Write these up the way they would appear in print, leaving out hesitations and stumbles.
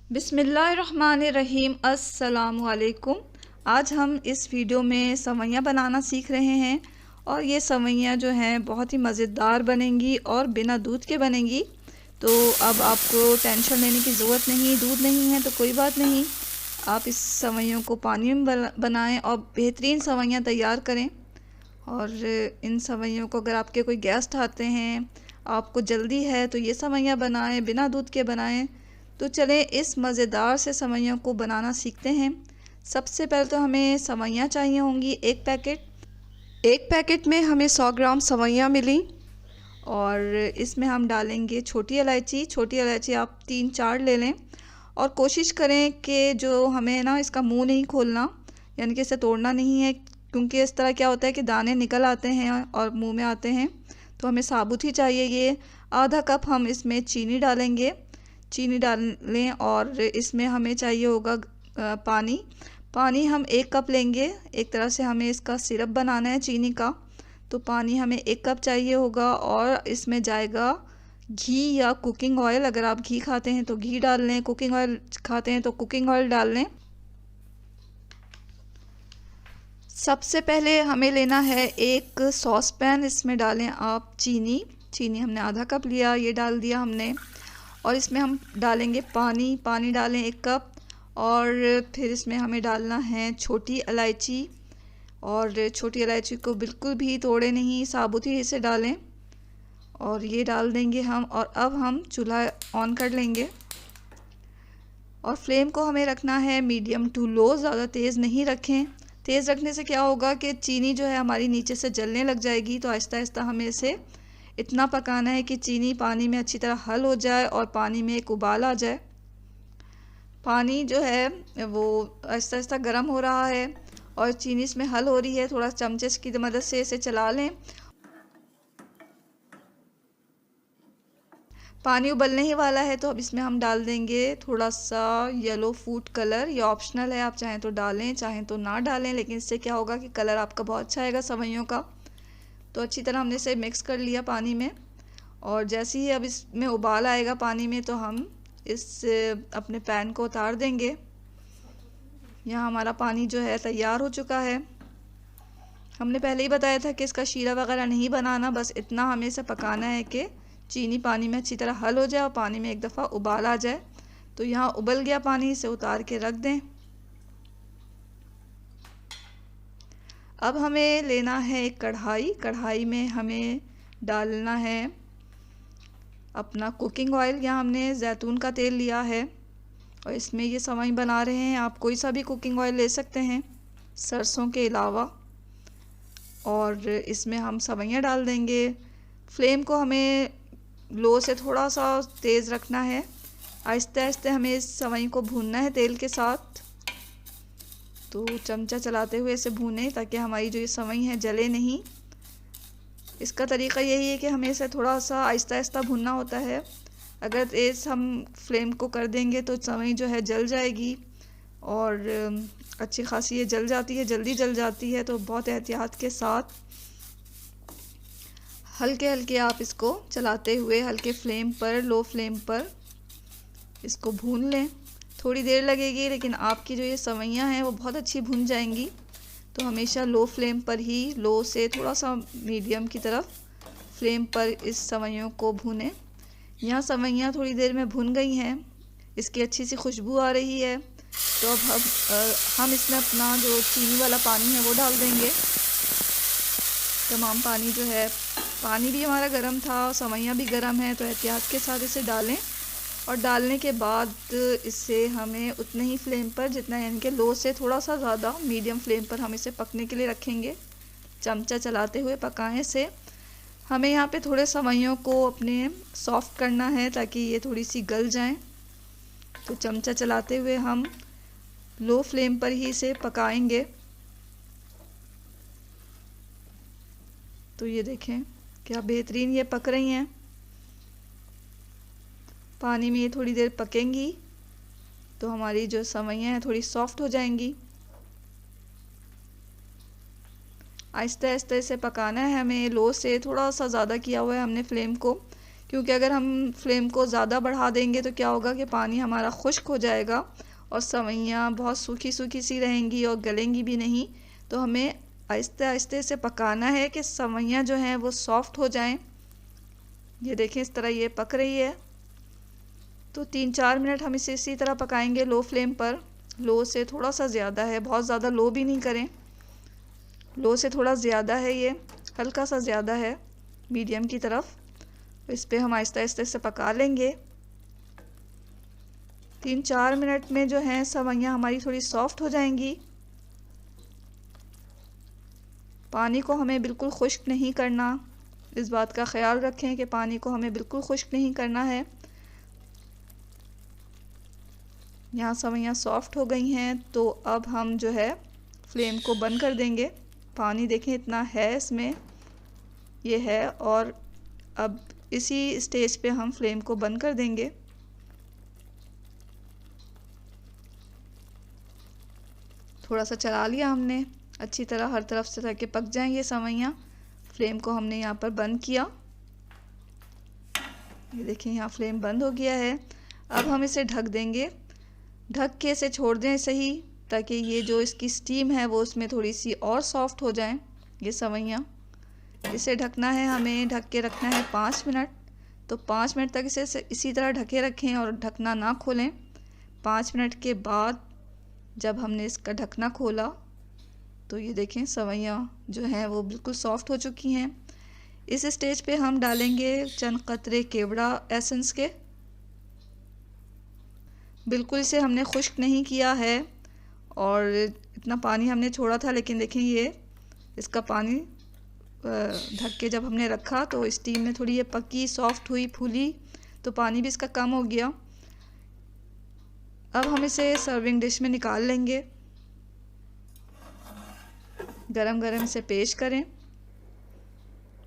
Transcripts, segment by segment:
बिस्मिल्लाहिर्रहमानिर्रहीम। अस्सलामुअलैकुम। आज हम इस वीडियो में सवैयाँ बनाना सीख रहे हैं और ये सवैयाँ जो हैं बहुत ही मज़ेदार बनेंगी और बिना दूध के बनेंगी। तो अब आपको टेंशन लेने की ज़रूरत नहीं, दूध नहीं है तो कोई बात नहीं, आप इस सवैयों को पानी में बनाएं और बेहतरीन सवैयाँ तैयार करें। और इन सवैयों को अगर आपके कोई गेस्ट आते हैं, आपको जल्दी है, तो ये सवैयाँ बनाएं, बिना दूध के बनाएं। तो चलें इस मज़ेदार से सवैयों को बनाना सीखते हैं। सबसे पहले तो हमें सवैयाँ चाहिए होंगी एक पैकेट में हमें 100 ग्राम सवैयाँ मिली और इसमें हम डालेंगे छोटी इलायची आप 3-4 ले लें और कोशिश करें कि जो हमें ना इसका मुंह नहीं खोलना, यानी कि इसे तोड़ना नहीं है, क्योंकि इस तरह क्या होता है कि दाने निकल आते हैं और मुंह में आते हैं, तो हमें साबुत ही चाहिए ये। आधा कप हम इसमें चीनी डालेंगे, चीनी डाल लें और इसमें हमें चाहिए होगा पानी हम 1 कप लेंगे। एक तरह से हमें इसका सिरप बनाना है चीनी का, तो पानी हमें 1 कप चाहिए होगा और इसमें जाएगा घी या कुकिंग ऑयल। अगर आप घी खाते हैं तो घी डाल लें, कुकिंग ऑयल खाते हैं तो कुकिंग ऑयल डाल लें। सबसे पहले हमें लेना है एक सॉस पैन, इसमें डालें आप चीनी हमने आधा कप लिया, ये डाल दिया हमने। और इसमें हम डालेंगे पानी डालें 1 कप और फिर इसमें हमें डालना है छोटी इलायची, और छोटी इलायची को बिल्कुल भी तोड़े नहीं, साबुत ही इसे डालें और ये डाल देंगे हम। और अब हम चूल्हा ऑन कर लेंगे और फ्लेम को हमें रखना है मीडियम टू लो, ज़्यादा तेज़ नहीं रखें। तेज़ रखने से क्या होगा कि चीनी जो है हमारी नीचे से जलने लग जाएगी। तो आहिस्ता आहिस्ता हमें इसे इतना पकाना है कि चीनी पानी में अच्छी तरह हल हो जाए और पानी में एक उबाल आ जाए। पानी जो है वो आहिस्ता आहिस्ता गर्म हो रहा है और चीनी इसमें हल हो रही है। थोड़ा चमचे की मदद से इसे चला लें। पानी उबलने ही वाला है तो अब इसमें हम डाल देंगे थोड़ा सा येलो फूड कलर। ये ऑप्शनल है, आप चाहें तो डालें चाहें तो ना डालें, लेकिन इससे क्या होगा कि कलर आपका बहुत अच्छा आएगा सवैयों का। तो अच्छी तरह हमने इसे मिक्स कर लिया पानी में और जैसे ही अब इसमें उबाल आएगा पानी में तो हम इस अपने पैन को उतार देंगे। यहाँ हमारा पानी जो है तैयार हो चुका है। हमने पहले ही बताया था कि इसका शीरा वगैरह नहीं बनाना, बस इतना हमें इसे पकाना है कि चीनी पानी में अच्छी तरह हल हो जाए और पानी में एक दफ़ा उबाल आ जाए। तो यहाँ उबल गया पानी, इसे उतार के रख दें। अब हमें लेना है एक कढ़ाई में हमें डालना है अपना कुकिंग ऑयल। यहाँ हमने जैतून का तेल लिया है और इसमें ये सवई बना रहे हैं। आप कोई सा भी कुकिंग ऑयल ले सकते हैं सरसों के अलावा। और इसमें हम सवैयाँ डाल देंगे। फ्लेम को हमें लो से थोड़ा सा तेज़ रखना है। आहिस्ते आहिस्ते हमें इस सवई को भूनना है तेल के साथ। तो चमचा चलाते हुए इसे भूनें ताकि हमारी जो ये सवई है जले नहीं। इसका तरीका यही है कि हमें इसे थोड़ा सा आहिस्ता आहिस्ता भूनना होता है। अगर तेज़ हम फ्लेम को कर देंगे तो सवई जो है जल जाएगी और अच्छी खासी ये जल जाती है, जल्दी जल जाती है। तो बहुत एहतियात के साथ हल्के हल्के आप इसको चलाते हुए हल्के फ्लेम पर, लो फ्लेम पर इसको भून लें। थोड़ी देर लगेगी लेकिन आपकी जो ये सवैयाँ हैं वो बहुत अच्छी भून जाएंगी। तो हमेशा लो फ्लेम पर ही, लो से थोड़ा सा मीडियम की तरफ फ्लेम पर इस सवैयों को भूनें। यहाँ सवैयाँ थोड़ी देर में भुन गई हैं, इसकी अच्छी सी खुशबू आ रही है। तो अब हम इसमें अपना जो चीनी वाला पानी है वो डाल देंगे। तमाम पानी जो है, पानी भी हमारा गर्म था, सवैयाँ भी गर्म है, तो एहतियात के साथ इसे डालें। और डालने के बाद इसे हमें उतने ही फ्लेम पर, जितना यानी कि लो से थोड़ा सा ज़्यादा मीडियम फ्लेम पर हम इसे पकने के लिए रखेंगे। चमचा चलाते हुए पकाएं इसे। हमें यहाँ पे थोड़े सवैयों को अपने सॉफ्ट करना है ताकि ये थोड़ी सी गल जाएं। तो चमचा चलाते हुए हम लो फ्लेम पर ही इसे पकाएंगे। तो ये देखें क्या बेहतरीन ये पक रही हैं। पानी में ये थोड़ी देर पकेंगी तो हमारी जो सवैयाँ हैं थोड़ी सॉफ्ट हो जाएंगी। आहिस्ते आहिस्ते इसे पकाना है हमें, लो से थोड़ा सा ज़्यादा किया हुआ है हमने फ्लेम को, क्योंकि अगर हम फ्लेम को ज़्यादा बढ़ा देंगे तो क्या होगा कि पानी हमारा खुश्क हो जाएगा और सवैयाँ बहुत सूखी सूखी सी रहेंगी और गलेंगी भी नहीं। तो हमें आहिस्ते आहिस्ते से पकाना है कि सवैयाँ जो हैं वो सॉफ़्ट हो जाएं। ये देखें इस तरह ये पक रही है। तो 3-4 मिनट हम इसे इसी तरह पकाएंगे लो फ्लेम पर। लो से थोड़ा सा ज़्यादा है, बहुत ज़्यादा लो भी नहीं करें, लो से थोड़ा ज़्यादा है, ये हल्का सा ज़्यादा है मीडियम की तरफ। इस पे हम आहिस्ते आहिस्ते से पका लेंगे। 3-4 मिनट में जो है सवैयाँ हमारी थोड़ी सॉफ्ट हो जाएंगी। पानी को हमें बिल्कुल खुश्क नहीं करना, इस बात का ख्याल रखें कि पानी को हमें बिल्कुल खुश्क नहीं करना है। यहाँ सवैयाँ सॉफ्ट हो गई हैं तो अब हम जो है फ्लेम को बंद कर देंगे। पानी देखें इतना है इसमें, ये है, और अब इसी स्टेज पे हम फ्लेम को बंद कर देंगे। थोड़ा सा चला लिया हमने अच्छी तरह, हर तरफ से ताकि पक जाएं ये सवैयाँ। फ्लेम को हमने यहाँ पर बंद किया, ये देखिए यहाँ फ्लेम बंद हो गया है। अब हम इसे ढक देंगे, ढक के इसे छोड़ दें सही, ताकि ये जो इसकी स्टीम है वो उसमें थोड़ी सी और सॉफ्ट हो जाएं ये सवैयाँ। इसे ढकना है, हमें ढक के रखना है 5 मिनट। तो 5 मिनट तक इसे इसी तरह ढके रखें और ढकना ना खोलें। 5 मिनट के बाद जब हमने इसका ढकना खोला तो ये देखें सवैयाँ जो हैं वो बिल्कुल सॉफ्ट हो चुकी हैं। इस स्टेज पे हम डालेंगे चंद कतरे केवड़ा एसेंस के। बिल्कुल इसे हमने खुश्क नहीं किया है और इतना पानी हमने छोड़ा था, लेकिन देखें ये इसका पानी ढक के जब हमने रखा तो स्टीम में थोड़ी ये पकी, सॉफ्ट हुई, फूली, तो पानी भी इसका कम हो गया। अब हम इसे सर्विंग डिश में निकाल लेंगे, गरम गरम इसे पेश करें।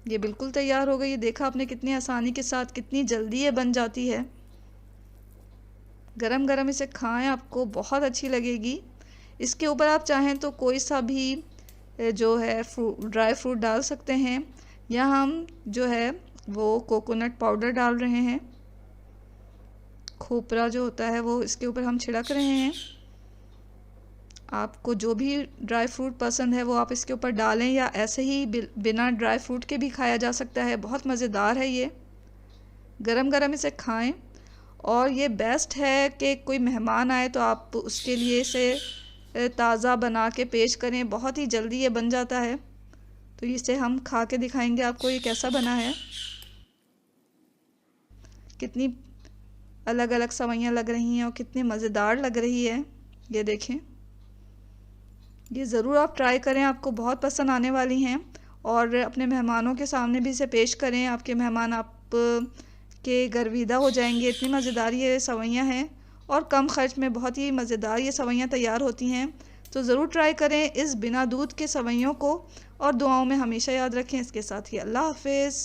ये बिल्कुल तैयार हो गई है, देखा आपने कितनी आसानी के साथ, कितनी जल्दी ये बन जाती है। गरम गरम इसे खाएं, आपको बहुत अच्छी लगेगी। इसके ऊपर आप चाहें तो कोई सा भी जो है ड्राई फ्रूट डाल सकते हैं, या हम जो है वो कोकोनट पाउडर डाल रहे हैं, खोपरा जो होता है वो इसके ऊपर हम छिड़क रहे हैं। आपको जो भी ड्राई फ्रूट पसंद है वो आप इसके ऊपर डालें, या ऐसे ही बिना ड्राई फ्रूट के भी खाया जा सकता है, बहुत मज़ेदार है ये। गरम गरम इसे खाएं, और ये बेस्ट है कि कोई मेहमान आए तो आप उसके लिए इसे ताज़ा बना के पेश करें, बहुत ही जल्दी ये बन जाता है। तो इसे हम खा के दिखाएंगे आपको ये कैसा बना है। कितनी अलग अलग सवैयाँ लग रही हैं और कितनी मज़ेदार लग रही है, ये देखें। ये ज़रूर आप ट्राई करें, आपको बहुत पसंद आने वाली हैं, और अपने मेहमानों के सामने भी इसे पेश करें, आपके मेहमान आप के गर्विदा हो जाएंगे। इतनी मज़ेदार ये सवैयाँ हैं और कम खर्च में बहुत ही मज़ेदार ये सवैयाँ तैयार होती हैं। तो ज़रूर ट्राई करें इस बिना दूध के सवैयों को, और दुआओं में हमेशा याद रखें। इसके साथ ही अल्लाह हाफ़िज़।